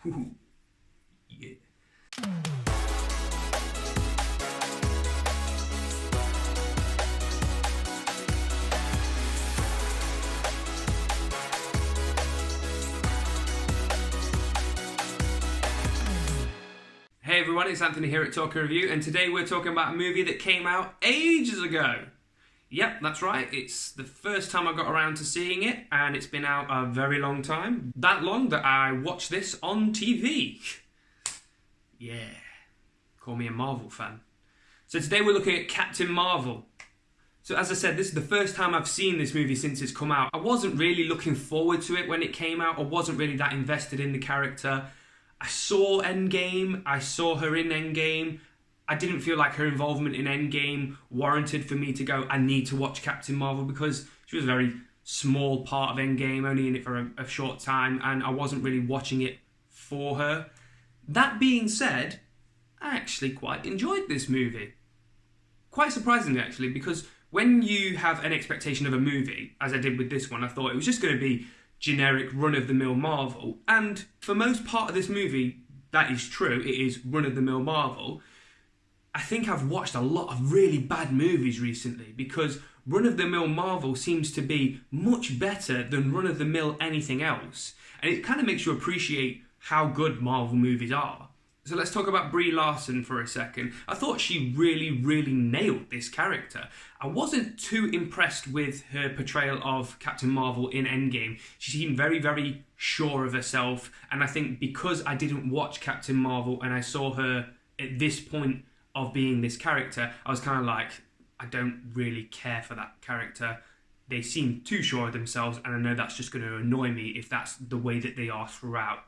Ooh, yeah. Hey everyone, it's Anthony here at Talk and Review, and today we're talking about a movie that came out ages ago. Yep, that's right, it's the first time I got around to seeing it, and it's been out a very long time. That long that I watched this on TV. Yeah, call me a Marvel fan. So today we're looking at Captain Marvel. So as I said, this is the first time I've seen this movie since it's come out. I wasn't really looking forward to it when it came out. I wasn't really that invested in the character. I saw Endgame, I saw her in Endgame. I didn't feel like her involvement in Endgame warranted for me to go, I need to watch Captain Marvel, because she was a very small part of Endgame, only in it for a short time, and I wasn't really watching it for her. That being said, I actually quite enjoyed this movie. Quite surprisingly, actually, because when you have an expectation of a movie, as I did with this one, I thought it was just going to be generic run-of-the-mill Marvel, and for most part of this movie that is true. It is run-of-the-mill Marvel. I think I've watched a lot of really bad movies recently, because run-of-the-mill Marvel seems to be much better than run-of-the-mill anything else, and it kind of makes you appreciate how good Marvel movies are. So let's talk about Brie Larson for a second. I thought she really nailed this character. I wasn't too impressed with her portrayal of Captain Marvel in Endgame. She seemed very sure of herself, and I think because I didn't watch Captain Marvel and I saw her at this point of being this character, I was kind of like, I don't really care for that character. They seem too sure of themselves, and I know that's just going to annoy me if that's the way that they are throughout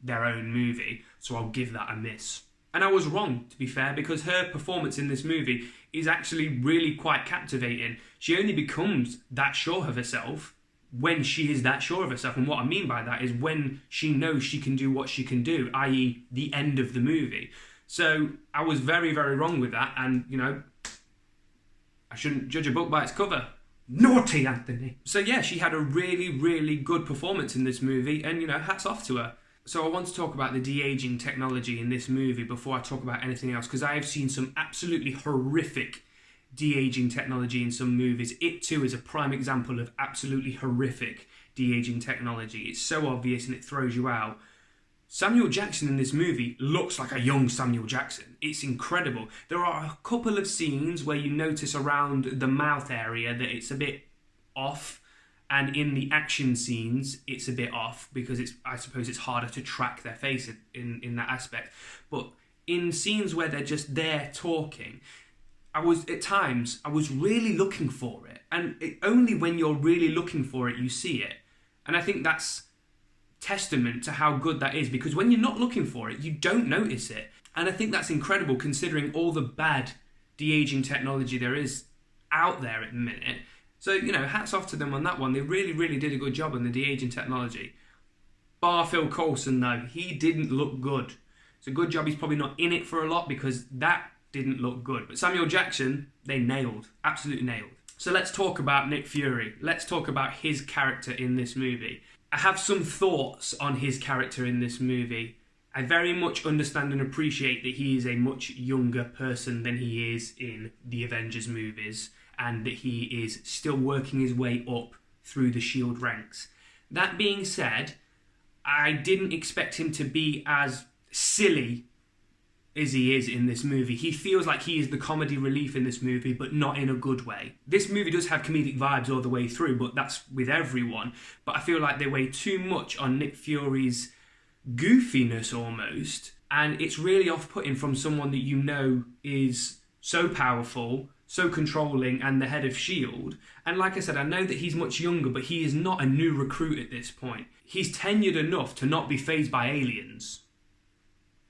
their own movie, so I'll give that a miss. And I was wrong, to be fair, because her performance in this movie is actually really quite captivating. She only becomes that sure of herself when she is that sure of herself, and what I mean by that is when she knows she can do what she can do, i.e. the end of the movie. So I was very wrong with that, and, you know, I shouldn't judge a book by its cover. Naughty, Anthony! So yeah, she had a really good performance in this movie, and, you know, hats off to her. So I want to talk about the DeAging technology in this movie before I talk about anything else, because I have seen some absolutely horrific DeAging technology in some movies. It too is a prime example of absolutely horrific DeAging technology. It's so obvious and it throws you out. Samuel Jackson in this movie looks like a young Samuel Jackson. It's incredible. There are a couple of scenes where you notice around the mouth area that it's a bit off. And in the action scenes, it's a bit off because I suppose it's harder to track their face in that aspect. But in scenes where they're just there talking, at times I was really looking for it. And only when you're really looking for it, you see it. And I think that's testament to how good that is, because when you're not looking for it, you don't notice it. And I think that's incredible considering all the bad de-aging technology there is out there at the minute. So, you know, hats off to them on that one. They really did a good job on the de-aging technology. Bar Phil Coulson, though, he didn't look good. It's a good job he's probably not in it for a lot, because that didn't look good. But Samuel Jackson, they nailed. Absolutely nailed. So let's talk about Nick Fury. Let's talk about his character in this movie. I have some thoughts on his character in this movie. I very much understand and appreciate that he is a much younger person than he is in the Avengers movies, and that he is still working his way up through the S.H.I.E.L.D. ranks. That being said, I didn't expect him to be as silly as he is in this movie. He feels like he is the comedy relief in this movie, but not in a good way. This movie does have comedic vibes all the way through, but that's with everyone. But I feel like they weigh too much on Nick Fury's goofiness almost, and it's really off-putting from someone that you know is so powerful, so controlling, and the head of S.H.I.E.L.D. And like I said, I know that he's much younger, but he is not a new recruit at this point. He's tenured enough to not be fazed by aliens.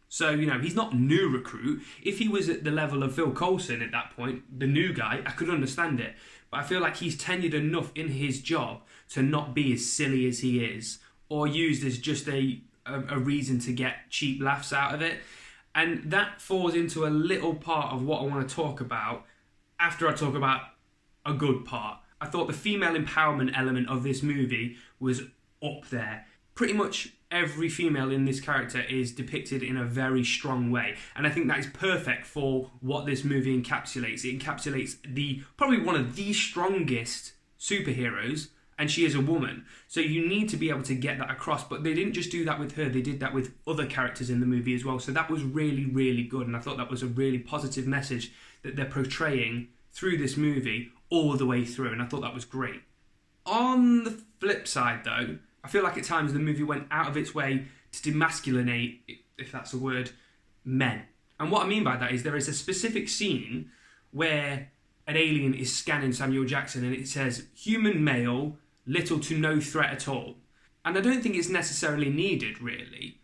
So, you know, he's not new recruit. If he was at the level of Phil Coulson at that point, the new guy, I could understand it. But I feel like he's tenured enough in his job to not be as silly as he is, or used as just a reason to get cheap laughs out of it. And that falls into a little part of what I want to talk about after I talk about a good part. I thought the female empowerment element of this movie was up there. pretty much every female in this character is depicted in a very strong way, and I think that is perfect for what this movie encapsulates. It encapsulates probably one of the strongest superheroes, and she is a woman, so you need to be able to get that across. But they didn't just do that with her, they did that with other characters in the movie as well, so that was really, really good, and I thought that was a really positive message that they're portraying through this movie all the way through, and I thought that was great. On the flip side though, I feel like at times the movie went out of its way to demasculinate, if that's a word, men. And what I mean by that is there is a specific scene where an alien is scanning Samuel Jackson and it says, human male, little to no threat at all. And I don't think it's necessarily needed, really.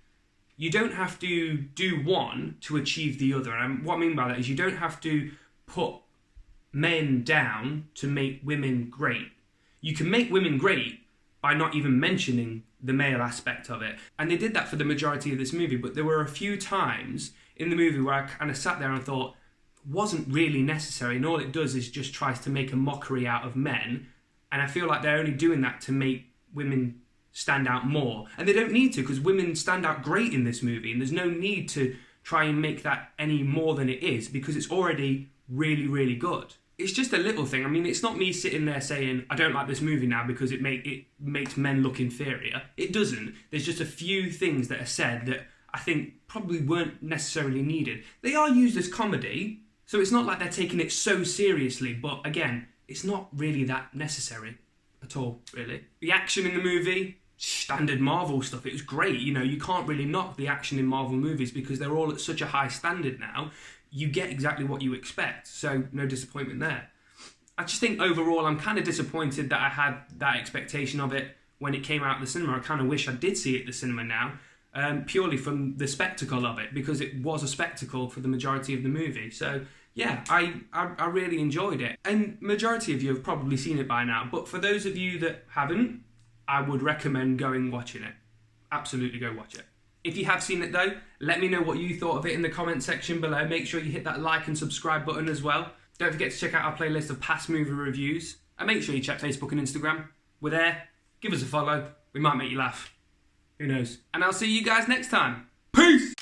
You don't have to do one to achieve the other. And what I mean by that is you don't have to put men down to make women great. You can make women great by not even mentioning the male aspect of it. And they did that for the majority of this movie, but there were a few times in the movie where I kind of sat there and thought, wasn't really necessary, and all it does is just tries to make a mockery out of men, and I feel like they're only doing that to make women stand out more. And they don't need to, because women stand out great in this movie, and there's no need to try and make that any more than it is, because it's already really, really good. It's just a little thing. I mean, it's not me sitting there saying, I don't like this movie now because it makes men look inferior. It doesn't. There's just a few things that are said that I think probably weren't necessarily needed. They are used as comedy, so it's not like they're taking it so seriously, but again, it's not really that necessary at all, really. The action in the movie, standard Marvel stuff, it was great. You know, you can't really knock the action in Marvel movies because they're all at such a high standard now. You get exactly what you expect, so no disappointment there. I just think overall I'm kind of disappointed that I had that expectation of it when it came out of the cinema. I kind of wish I did see it at the cinema now, purely from the spectacle of it, because it was a spectacle for the majority of the movie. So yeah, I really enjoyed it, and majority of you have probably seen it by now, but for those of you that haven't, I would recommend going watching it. Absolutely go watch it. If you have seen it though, let me know what you thought of it in the comment section below. Make sure you hit that like and subscribe button as well. Don't forget to check out our playlist of past movie reviews, and make sure you check Facebook and Instagram. We're there. Give us a follow. We might make you laugh. Who knows? And I'll see you guys next time. Peace!